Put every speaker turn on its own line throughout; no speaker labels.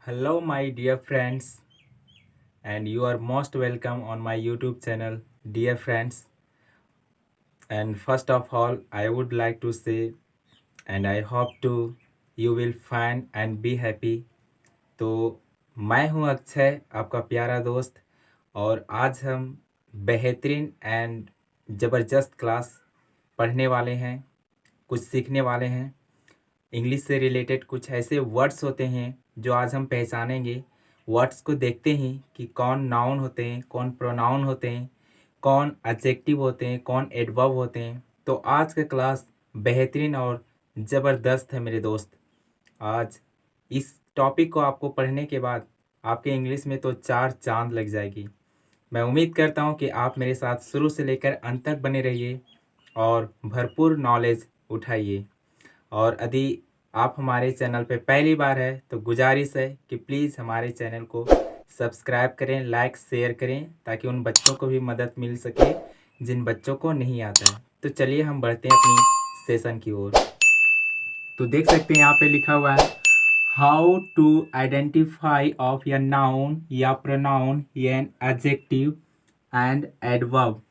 Hello, my dear friends, and you are most welcome on my YouTube channel, dear friends. And first of all, I would like to say, and I hope to you will find and be happy. तो मैं हूं अक्षय, आपका प्यारा दोस्त, और आज हम बेहतरीन एंड ज़बरदस्त क्लास पढ़ने वाले हैं, कुछ सीखने वाले हैं। इंग्लिश से रिलेटेड कुछ ऐसे वर्ड्स होते हैं जो आज हम पहचानेंगे। वर्ड्स को देखते ही कि कौन नाउन होते हैं, कौन प्रोनाउन होते हैं, कौन एडजेक्टिव होते हैं, कौन एडवर्ब होते हैं। तो आज का क्लास बेहतरीन और ज़बरदस्त है मेरे दोस्त। आज इस टॉपिक को आपको पढ़ने के बाद आपके इंग्लिश में तो चार चांद लग जाएगी। मैं उम्मीद करता हूँ कि आप मेरे साथ शुरू से लेकर अंत तक बने रहिए और भरपूर नॉलेज उठाइए। और यदि आप हमारे चैनल पे पहली बार है तो गुजारिश है कि प्लीज़ हमारे चैनल को सब्सक्राइब करें, लाइक शेयर करें, ताकि उन बच्चों को भी मदद मिल सके जिन बच्चों को नहीं आता है। तो चलिए हम बढ़ते हैं अपनी सेशन की ओर। तो देख सकते हैं यहाँ पे लिखा हुआ है हाउ टू आइडेंटिफाई ऑफ या नाउन या प्रोनाउन या एडजेक्टिव एंड एडवर्ब।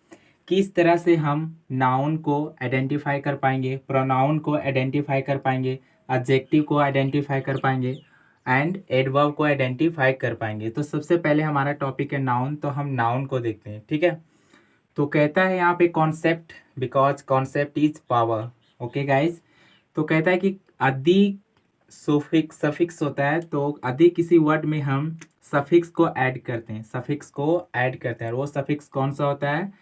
किस तरह से हम नाउन को आइडेंटिफाई कर पाएंगे, प्रोनाउन को आइडेंटिफाई कर पाएंगे, एडजेक्टिव को आइडेंटिफाई कर पाएंगे एंड एडवर्ब को आइडेंटिफाई कर पाएंगे। तो सबसे पहले हमारा टॉपिक है नाउन, तो हम नाउन को देखते हैं। ठीक है, तो कहता है यहाँ पे concept, because concept is power. Okay guys, तो कहता है कि अधिक सुफिक्स सफिक्स होता है, तो अधिक किसी वर्ड में हम सफिक्स को ऐड करते हैं, सफिक्स को ऐड करते हैं। और वो सफिक्स कौन सा होता है?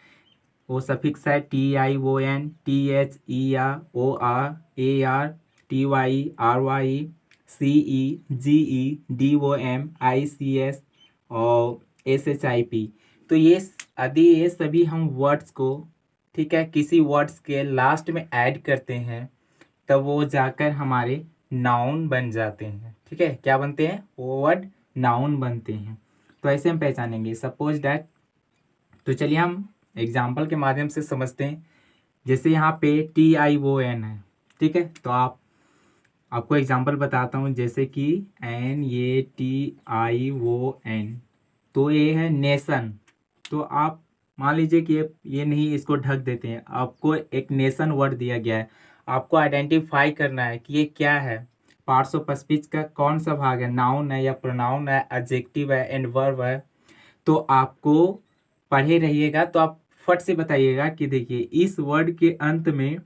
वो सफिक्स है TION, THER, OR, AR, TY, RY, CE, GE, DOM, ICS और SHIP। तो ये सभी हम वर्ड्स को, ठीक है, किसी वर्ड्स के लास्ट में ऐड करते हैं, तब वो जाकर हमारे नाउन बन जाते हैं। ठीक है, क्या बनते हैं? वो वर्ड नाउन बनते हैं। तो ऐसे हम पहचानेंगे। सपोज डैट, तो चलिए हम एग्जाम्पल के माध्यम से समझते हैं। जैसे यहाँ पे TION है, ठीक है, तो आपको एग्जाम्पल बताता हूँ। जैसे कि NATION, तो ये है नेशन। तो आप मान लीजिए कि ये नहीं, इसको ढक देते हैं। आपको एक नेशन वर्ड दिया गया है, आपको आइडेंटिफाई करना है कि ये क्या है, पार्ट्स ऑफ स्पीच का कौन सा भाग है, नाउन है या प्रोनाउन है, एडजेक्टिव है, एडवर्ब है। तो आपको पढ़े रहिएगा, तो आप फट से बताइएगा कि देखिए इस वर्ड के अंत में,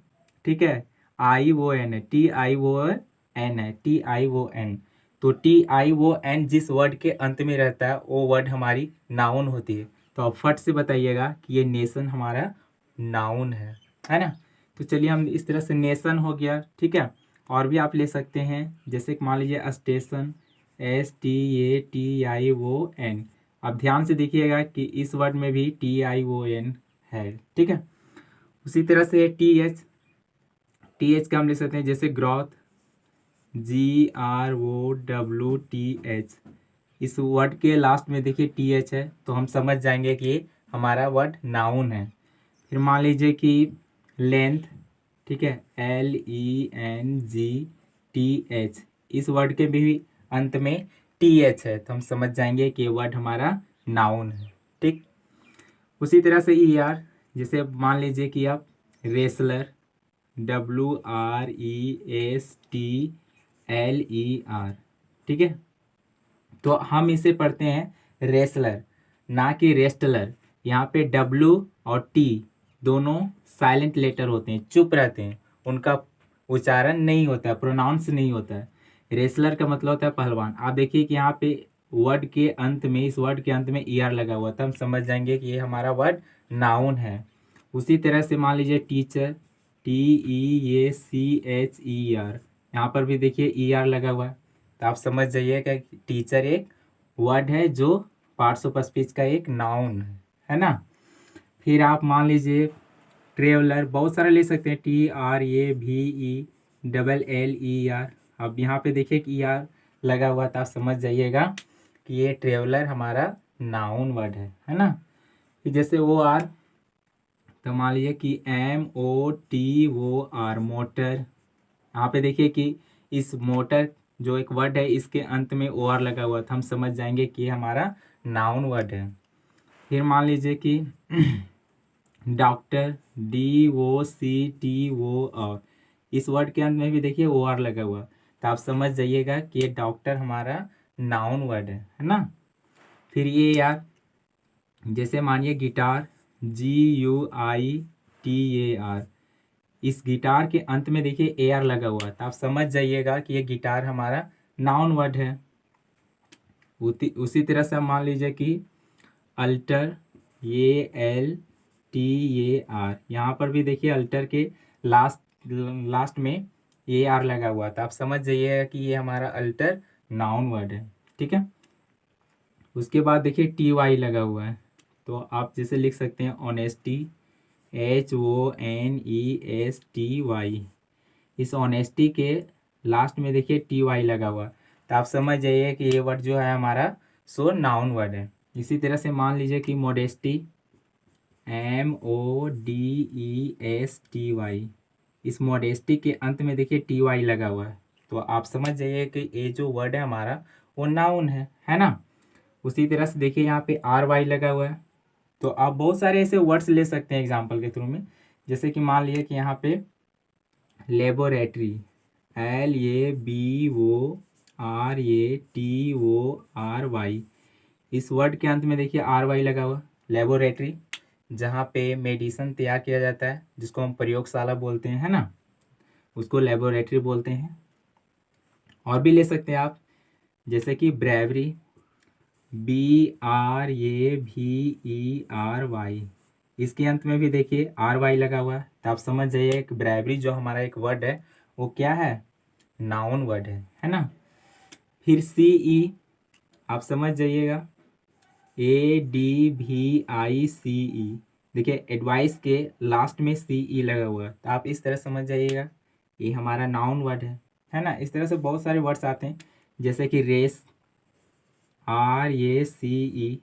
ठीक है, ION है, TION है, TION। तो TION जिस वर्ड के अंत में रहता है वो वर्ड हमारी नाउन होती है। तो आप फट से बताइएगा कि ये नेशन हमारा नाउन है ना। तो चलिए हम इस तरह से नेशन हो गया, ठीक है। और भी आप ले सकते हैं, जैसे कि मान लीजिए स्टेशन, STATION। अब ध्यान से देखिएगा कि इस वर्ड में भी TION है, ठीक है। उसी तरह से TH का हम ले सकते हैं, जैसे ग्रोथ, GROWTH। इस वर्ड के लास्ट में देखिए TH है, तो हम समझ जाएंगे कि ये हमारा वर्ड नाउन है। फिर मान लीजिए कि लेंथ, ठीक है, LENGTH। इस वर्ड के भी अंत में TH है, तो हम समझ जाएंगे कि ये वर्ड हमारा नाउन है, ठीक। उसी तरह से ER, जैसे मान लीजिए कि आप रेसलर, WRESTLER, ठीक है। तो हम इसे पढ़ते हैं रेसलर, ना कि रेस्टलर। यहाँ पे W और T दोनों साइलेंट लेटर होते हैं, चुप रहते हैं, उनका उच्चारण नहीं होता है, प्रोनाउंस नहीं होता है। रेसलर का मतलब होता है पहलवान। आप देखिए कि यहाँ पे वर्ड के अंत में, इस वर्ड के अंत में ER लगा हुआ था, हम समझ जाएंगे कि ये हमारा वर्ड नाउन है। उसी तरह से मान लीजिए टीचर, TEACHER, यहाँ पर भी देखिए ER लगा हुआ है, तो आप समझ जाइएगा कि टीचर एक वर्ड है जो पार्ट्स ऑफ स्पीच का एक नाउन है ना। फिर आप मान लीजिए ट्रेवलर, बहुत सारे ले सकते हैं, TRAVELLER। अब यहाँ पे देखिए कि ER लगा हुआ था, आप समझ जाइएगा कि ये ट्रेवलर हमारा नाउन वर्ड है ना। फिर जैसे OR, तो मान लीजिए कि MOTOR, मोटर। यहाँ पे देखिए कि इस मोटर जो एक वर्ड है इसके अंत में ओ आर लगा हुआ था, हम समझ जाएंगे कि ये हमारा नाउन वर्ड है। फिर मान लीजिए कि डॉक्टर, DOCTOR, इस वर्ड के अंत में भी देखिए ओ आर लगा हुआ, तो आप समझ जाइएगा कि ये डॉक्टर हमारा नाउन वर्ड है ना। फिर ये यार जैसे मानिए गिटार, GUITAR, इस गिटार के अंत में देखिए AR लगा हुआ है, तो आप समझ जाइएगा कि ये गिटार हमारा नाउन वर्ड है। उसी तरह से मान लीजिए कि अल्टर, ALTAR, यहाँ पर भी देखिए अल्टर के लास्ट में AR लगा हुआ था, आप समझ जाइएगा कि ये हमारा अल्टर नाउन वर्ड है। ठीक है, उसके बाद देखिए TY लगा हुआ है, तो आप जैसे लिख सकते हैं ऑनेस्टी, HONESTY, इस ऑनेस्टी के लास्ट में देखिए TY लगा हुआ, तो आप समझ जाइए कि ये वर्ड जो है हमारा सो नाउन वर्ड है। इसी तरह से मान लीजिए कि मोडेस्टी, MODESTY, इस मोडेस्टी के अंत में देखिए TY लगा हुआ है, तो आप समझ जाइए कि ये जो वर्ड है हमारा वो नाउन है ना। उसी तरह से देखिए यहाँ पे RY लगा हुआ है, तो आप बहुत सारे ऐसे वर्ड्स ले सकते हैं एग्जाम्पल के थ्रू में। जैसे कि मान लीजिए कि यहाँ पे लेबोरेटरी, LABORATORY, इस वर्ड के अंत में देखिए RY लगा हुआ, लेबोरेटरी, जहाँ पे मेडिसिन तैयार किया जाता है, जिसको हम प्रयोगशाला बोलते हैं, है ना, उसको लेबोरेटरी बोलते हैं। और भी ले सकते हैं आप, जैसे कि ब्रेवरी, BRAVERY, इसके अंत में भी देखिए RY लगा हुआ है, तो आप समझ जाइए कि ब्रेवरी जो हमारा एक वर्ड है वो क्या है, नाउन वर्ड है ना। फिर CE, आप समझ जाइएगा, ADVICE, देखिए एडवाइस के लास्ट में CE लगा हुआ है, तो आप इस तरह समझ जाइएगा ये हमारा नाउन वर्ड है ना। इस तरह से बहुत सारे वर्ड्स आते हैं, जैसे कि रेस, RACE,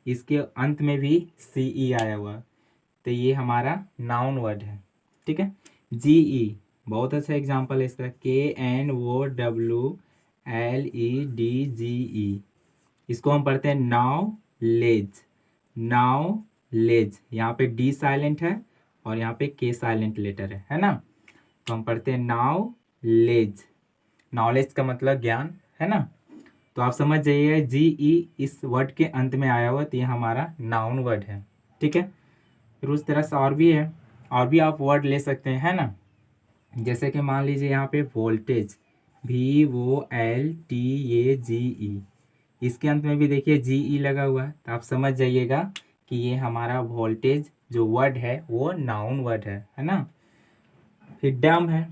इसके अंत में भी CE आया हुआ, तो ये हमारा नाउन वर्ड है। ठीक है, GE बहुत अच्छा एग्जाम्पल है इसका, KNOWLEDGE, इसको हम पढ़ते हैं नाउलेज, नाउलेज, यहाँ पे D साइलेंट है और यहाँ पे K साइलेंट लेटर है ना, तो हम पढ़ते हैं नाउलेज, नॉलेज का मतलब ज्ञान, है ना। तो आप समझ जाइए GE इस वर्ड के अंत में आया हुआ, तो ये हमारा नाउन वर्ड है। ठीक है, फिर उस तरह से और भी है, और भी आप वर्ड ले सकते हैं, है ना। जैसे कि मान लीजिए यहाँ पे वोल्टेज, VOLTAGE, इसके अंत में भी देखिए GE लगा हुआ है, तो आप समझ जाइएगा कि ये हमारा वोल्टेज जो वर्ड है वो नाउन वर्ड है ना। फिर डम है,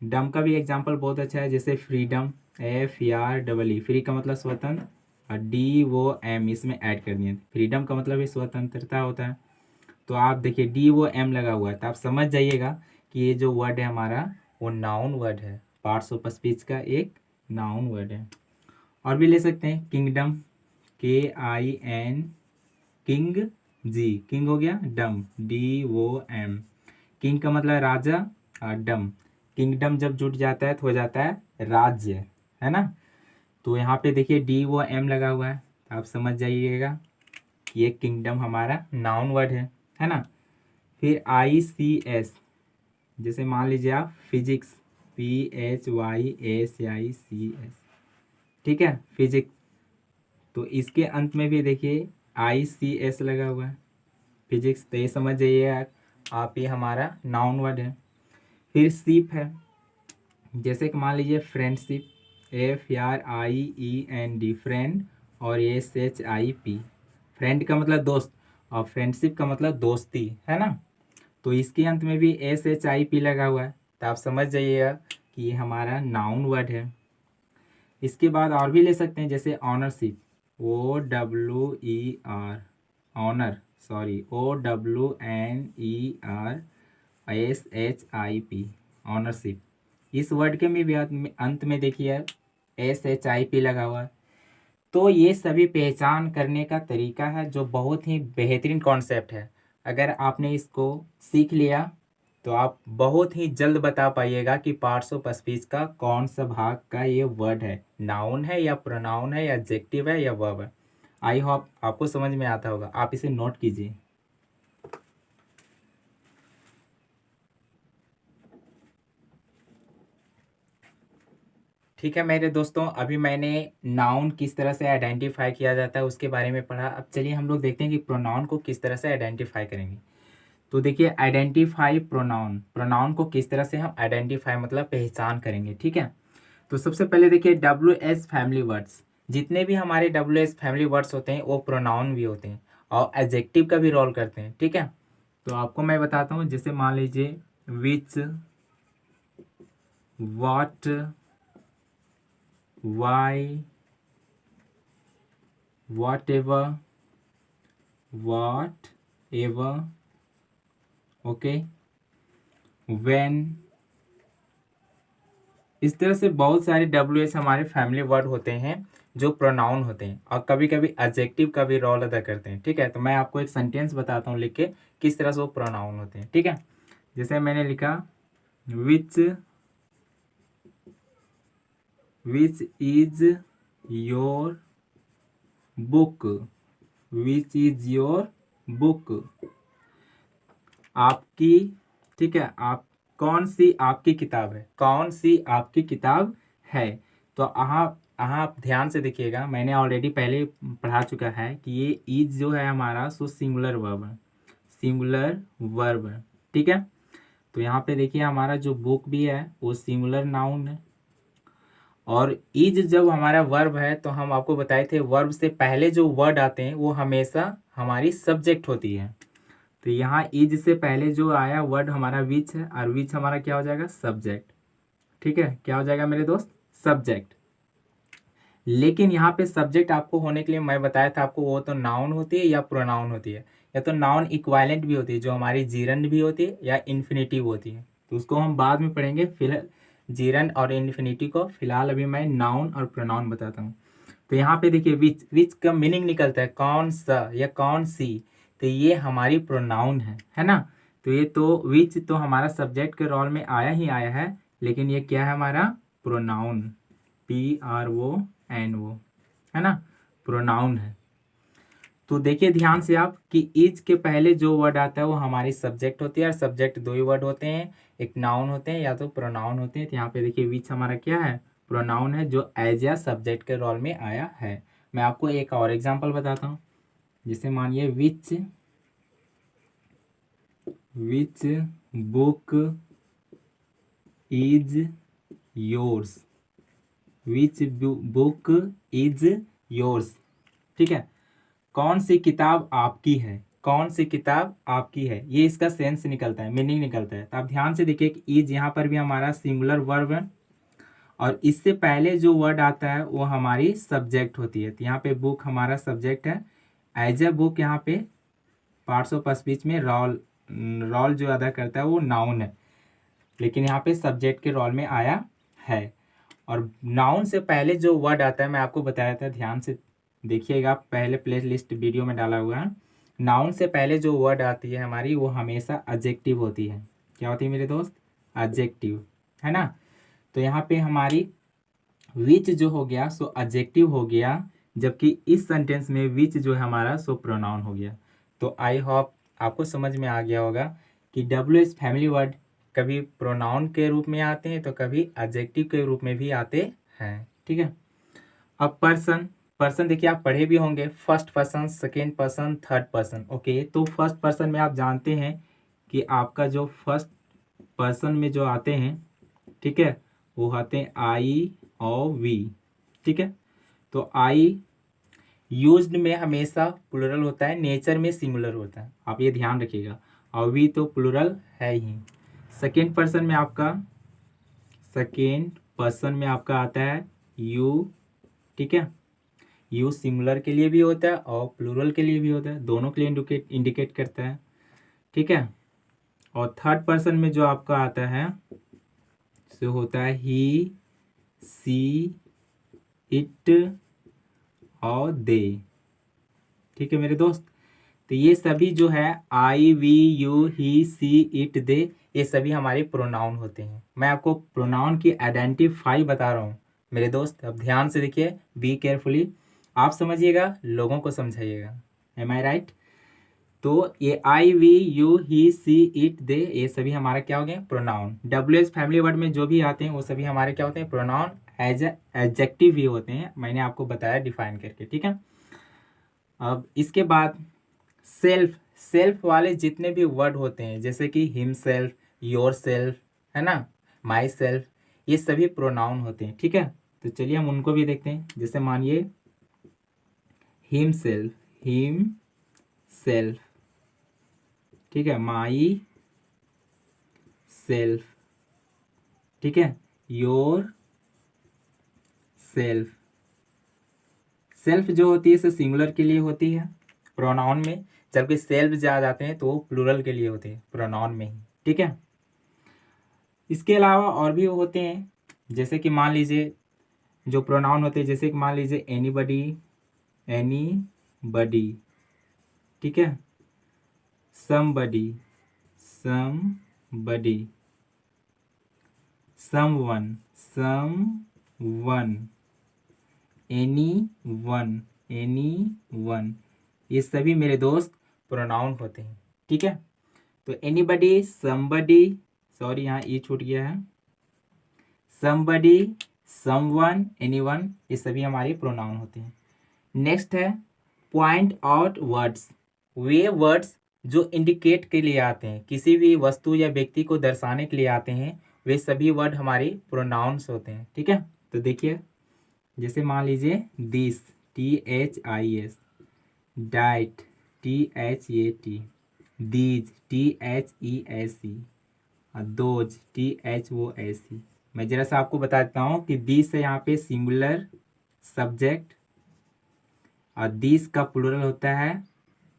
डम का भी एग्जाम्पल बहुत अच्छा है, जैसे फ्रीडम, FREE, फ्री का मतलब स्वतंत्र, और DOM इसमें ऐड कर दिए, फ्रीडम का मतलब ये स्वतंत्रता होता है, तो आप देखिए DOM लगा हुआ है, तो आप समझ जाइएगा कि ये जो वर्ड है हमारा वो नाउन वर्ड है, पार्ट्स ऑफ स्पीच का एक नाउन वर्ड है। और भी ले सकते हैं किंगडम, KIN, किंग, किंग हो गया, डम, DOM, किंग का मतलब राजा, और डम, किंगडम जब जुट जाता है तो हो जाता है राज्य, है ना। तो यहाँ पे देखिए DOM लगा हुआ है, तो आप समझ जाइएगा ये किंगडम हमारा नाउन वर्ड है ना। फिर ICS, जैसे मान लीजिए आप फिजिक्स, PHYSICS, ठीक है, फिजिक्स, तो इसके अंत में भी देखिए ICS लगा हुआ है, फिजिक्स, तो ये समझ जाइए आप ये हमारा नाउन वर्ड है। फिर शिप है, जैसे कि मान लीजिए फ्रेंडशिप, FRIEND, फ्रेंड, और SHIP, फ्रेंड का मतलब दोस्त, और फ्रेंडशिप का मतलब दोस्ती, है ना, तो इसके अंत में भी SHIP लगा हुआ है, तो आप समझ जाइएगा कि ये हमारा नाउन वर्ड है। इसके बाद और भी ले सकते हैं, जैसे ownership, OWER, owner, sorry, OWNERSHIP, ownership, इस वर्ड के में भी अंत में देखिए SHIP लगा हुआ है। तो ये सभी पहचान करने का तरीका है जो बहुत ही बेहतरीन कॉन्सेप्ट है। अगर आपने इसको सीख लिया तो आप बहुत ही जल्द बता पाइएगा कि पार्ट्स ऑफ स्पीच का कौन सा भाग का ये वर्ड है, नाउन है या प्रोनाउन है या एडजेक्टिव है या वर्ब है। आई होप आपको समझ में आता होगा, आप इसे नोट कीजिए। ठीक है मेरे दोस्तों, अभी मैंने नाउन किस तरह से आइडेंटिफाई किया जाता है उसके बारे में पढ़ा। अब चलिए हम लोग देखते हैं कि प्रोनाउन को किस तरह से आइडेंटिफाई करेंगे। तो देखिए, आइडेंटिफाई प्रोनाउन, प्रोनाउन को किस तरह से हम आइडेंटिफाई मतलब पहचान करेंगे। ठीक है, तो सबसे पहले देखिए WH फैमिली वर्ड्स, जितने भी हमारे WH फैमिली वर्ड्स होते हैं वो प्रोनाउन भी होते हैं और एडजेक्टिव का भी रोल करते हैं। ठीक है, तो आपको मैं बताता हूँ, जैसे मान लीजिए which, what, why, whatever, whatever, okay, when, इस तरह से बहुत सारे WH हमारे फैमिली वर्ड होते हैं जो प्रोनाउन होते हैं और कभी कभी एडजेक्टिव का भी रोल अदा करते हैं। ठीक है, तो मैं आपको एक सेंटेंस बताता हूँ लिख के किस तरह से वो प्रोनाउन होते हैं। ठीक है, जैसे मैंने लिखा which is your book, which is your book, आपकी, ठीक है, आप कौन सी आपकी किताब है, कौन सी आपकी किताब है। तो आप ध्यान से देखिएगा, मैंने ऑलरेडी पहले पढ़ा चुका है कि ये इज जो है हमारा सो सिंगुलर वर्ब है, सिंगुलर वर्ब है। ठीक है, तो यहाँ पे देखिए हमारा जो बुक भी है वो सिंगुलर नाउन है। और इज जब हमारा वर्ब है तो हम आपको बताए थे वर्ब से पहले जो वर्ड आते हैं वो हमेशा हमारी सब्जेक्ट होती है। तो यहाँ इज से पहले जो आया वर्ड हमारा विच है और विच हमारा क्या हो जाएगा, सब्जेक्ट। ठीक है, क्या हो जाएगा मेरे दोस्त, सब्जेक्ट। लेकिन यहाँ पे सब्जेक्ट आपको होने के लिए मैं बताया था आपको, वो तो नाउन होती है या प्रोनाउन होती है, या तो नाउन इक्वालेंट भी होती है जो हमारी जीरंड भी होती है, या इन्फिनिटिव होती है। तो उसको हम बाद में पढ़ेंगे, फिलहाल जीरंड और इन्फिनिटिव को, फिलहाल अभी मैं नाउन और प्रोनाउन बताता हूँ। तो यहाँ पे देखिए विच का मीनिंग निकलता है कौन सा या कौन सी, तो ये हमारी प्रोनाउन है ना। तो ये तो विच तो हमारा सब्जेक्ट के रोल में आया ही आया है, लेकिन ये क्या है हमारा प्रोनाउन, PRONO, है ना, प्रोनाउन है। तो देखिए ध्यान से आप कि इज के पहले जो वर्ड आता है वो हमारी सब्जेक्ट होती है, और सब्जेक्ट दो ही वर्ड होते हैं, एक नाउन होते हैं या तो प्रोनाउन होते हैं। तो यहाँ पे देखिए विच हमारा क्या है, प्रोनाउन है जो एज या सब्जेक्ट के रोल में आया है। मैं आपको एक और एग्जांपल बताता हूँ, जैसे मानिए which book is yours, which book is yours. ठीक है, कौन सी किताब आपकी है, कौन सी किताब आपकी है, ये इसका सेंस निकलता है, मीनिंग निकलता है। तो आप ध्यान से देखिए कि इज यहाँ पर भी हमारा सिंगुलर वर्ब है और इससे पहले जो वर्ड आता है वो हमारी सब्जेक्ट होती है। तो यहाँ पे बुक हमारा सब्जेक्ट है, एज ए बुक यहाँ पे पार्ट्स ऑफ स्पीच में रोल जो अदा करता है वो नाउन है, लेकिन यहाँ पे सब्जेक्ट के रोल में आया है। और नाउन से पहले जो वर्ड आता है मैं आपको बताया था, ध्यान से देखिएगा, पहले प्ले लिस्ट वीडियो में डाला हुआ है। नाउन से पहले जो वर्ड आती है हमारी वो हमेशा एडजेक्टिव होती है। क्या होती है मेरे दोस्त, एडजेक्टिव, है ना। तो यहाँ पे हमारी विच जो हो गया सो एडजेक्टिव हो गया, जबकि इस सेंटेंस में विच जो है हमारा सो प्रोनाउन हो गया। तो आई होप आपको समझ में आ गया होगा कि WH फैमिली वर्ड कभी प्रोनाउन के रूप में आते हैं तो कभी एडजेक्टिव के रूप में भी आते हैं। ठीक है, अब पर्सन देखिए आप पढ़े भी होंगे, first person, second person, third person. Okay, तो फर्स्ट पर्सन में आप जानते हैं कि आपका जो फर्स्ट पर्सन में जो आते हैं, ठीक है, वो आते हैं आई और वी। ठीक है, तो आई यूज्ड में हमेशा प्लुरल होता है, नेचर में सिंगुलर होता है, आप ये ध्यान रखिएगा। और वी तो प्लुरल है ही। सेकेंड पर्सन में आपका आता है यू। ठीक है, यू सिंगुलर के लिए भी होता है और प्लूरल के लिए भी होता है, दोनों के लिए इंडिकेट करता है। ठीक है, और थर्ड पर्सन में जो आपका आता है सो होता है ही, सी, इट और दे। ठीक है मेरे दोस्त, तो ये सभी जो है I, we, you, he, she, it, they, ये सभी हमारे प्रोनाउन होते हैं। मैं आपको प्रोनाउन की आइडेंटिफाई बता रहा हूँ मेरे दोस्त, अब ध्यान से देखिए, बी केयरफुली, आप समझिएगा, लोगों को समझाइएगा। Am I right? तो ये I we you he she it they, ये सभी हमारा क्या हो गए? Pronoun. W S family word में जो भी आते हैं वो सभी हमारे क्या होते हैं? प्रोनाउन। एडजेक्टिव भी होते हैं, मैंने आपको बताया डिफाइन करके, ठीक है। अब इसके बाद सेल्फ, सेल्फ वाले जितने भी वर्ड होते हैं, जैसे कि हिम सेल्फ, योर सेल्फ, है ना, माई सेल्फ, ये सभी प्रोनाउन होते हैं, ठीक है। तो चलिए हम उनको भी देखते हैं। जैसे मानिए हिम सेल्फ, हिम सेल्फ, ठीक है, माई सेल्फ, ठीक है, योर सेल्फ। सेल्फ जो होती है इसे सिंगुलर के लिए होती है प्रोनाउन में, जबकि सेल्फ जा जाते हैं तो वो प्लूरल के लिए होते हैं प्रोनाउन में ही, ठीक है। इसके अलावा और भी होते हैं, जैसे कि मान लीजिए जो प्रोनाउन होते हैं, जैसे कि मान लीजिए एनीबडी, एनीबडी, ठीक है, somebody, somebody, someone, someone, anyone, anyone, ये सभी मेरे दोस्त प्रोनाउन होते हैं, ठीक है। तो एनीबडी, समबडी, सॉरी यहाँ ई छूट गया है, समबडी, समवन, एनीवन, ये सभी हमारे प्रोनाउन होते हैं। नेक्स्ट है पॉइंट आउट वर्ड्स। वे वर्ड्स जो इंडिकेट के लिए आते हैं, किसी भी वस्तु या व्यक्ति को दर्शाने के लिए आते हैं, वे सभी वर्ड हमारे प्रोनाउंस होते हैं, ठीक है। तो देखिए, जैसे मान लीजिए this, THIS, diet, THAT, these, THESE, those, THOSE। मैं जरा सा आपको बता देता हूँ कि दिस है यहाँ पे सिंगुलर सब्जेक्ट, और दिस का प्लूरल होता है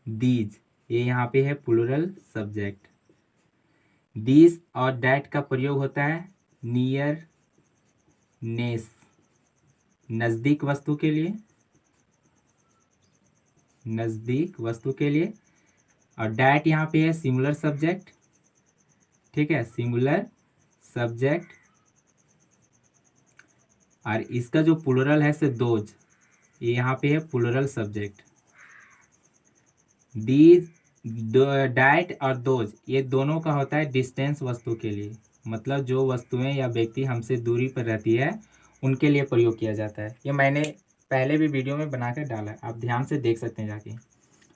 दीज, ये यहाँ पे है प्लूरल सब्जेक्ट। दिस और डैट का प्रयोग होता है नियर, नेस, नज़दीक वस्तु के लिए, नज़दीक वस्तु के लिए, और डैट यहाँ पे है सिंगुलर सब्जेक्ट, ठीक है, सिंगुलर सब्जेक्ट, और इसका जो प्लूरल है से दोज, ये यहाँ पे है प्लूरल सब्जेक्ट। दीज, डाइट और दोज, ये दोनों का होता है डिस्टेंस वस्तु के लिए, मतलब जो वस्तुएं या व्यक्ति हमसे दूरी पर रहती है उनके लिए प्रयोग किया जाता है। ये मैंने पहले भी वीडियो में बना कर डाला है, आप ध्यान से देख सकते हैं जाके।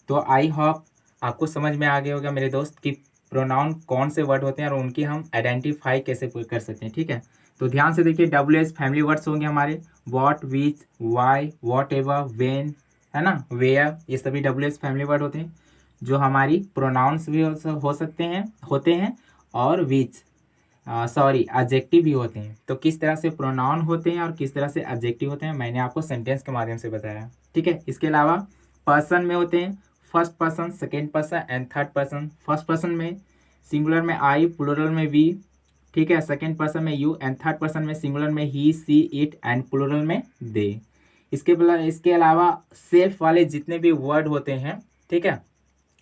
तो आई होप आपको समझ में आ गया होगा मेरे दोस्त कि प्रोनाउन कौन से वर्ड होते हैं और उनकी हम आइडेंटिफाई कैसे कर सकते हैं, ठीक है। तो ध्यान से देखिए, WH फैमिली वर्ड्स होंगे हमारे, what, which, why, whatever, when, है ना, वेयर, ये सभी WH फैमिली वर्ड होते हैं जो हमारी प्रोनाउंस भी हो सकते हैं, होते हैं, और विच, सॉरी, एडजेक्टिव भी होते हैं। तो किस तरह से प्रोनाउन होते हैं और किस तरह से एडजेक्टिव होते हैं मैंने आपको सेंटेंस के माध्यम से बताया, ठीक है। इसके अलावा पर्सन में होते हैं first person, second person and third person. First person में सिंगुलर में आई, प्लूरल में वी, ठीक है, सेकेंड पर्सन में यू, एंड थर्ड पर्सन में सिंगुलर में ही, सी, इट, एंड प्लूरल में दे। इसके अलावा सेल्फ वाले जितने भी वर्ड होते हैं, ठीक है,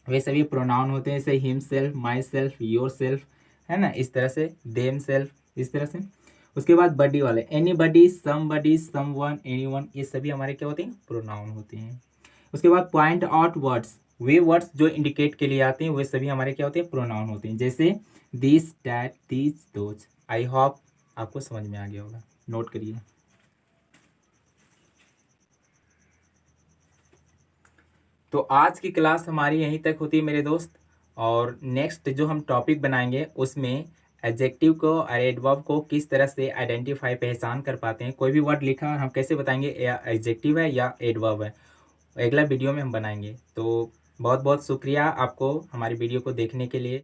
वे सभी प्रोनाउन होते हैं, जैसे him self, my self, your self, है ना, इस तरह से, देम सेल्फ, इस तरह से। उसके बाद बडी वाले, एनीबडी, समबडी, समवन, एनीवन, ये सभी हमारे क्या होते हैं? प्रोनाउन होते हैं। उसके बाद पॉइंट आउट वर्ड्स, वे वर्ड्स जो इंडिकेट के लिए आते हैं वे सभी हमारे क्या होते हैं? प्रोनाउन होते हैं, जैसे this, that, these, those. I hope आपको समझ में आ गया होगा, नोट करिए। तो आज की क्लास हमारी यहीं तक होती है मेरे दोस्त, और नेक्स्ट जो हम टॉपिक बनाएंगे उसमें एडजेक्टिव को और एडवर्ब को किस तरह से आइडेंटिफाई, पहचान कर पाते हैं। कोई भी वर्ड लिखा और हम कैसे बताएंगे या एडजेक्टिव है या एडवर्ब है, अगला वीडियो में हम बनाएंगे। तो बहुत बहुत शुक्रिया आपको हमारी वीडियो को देखने के लिए।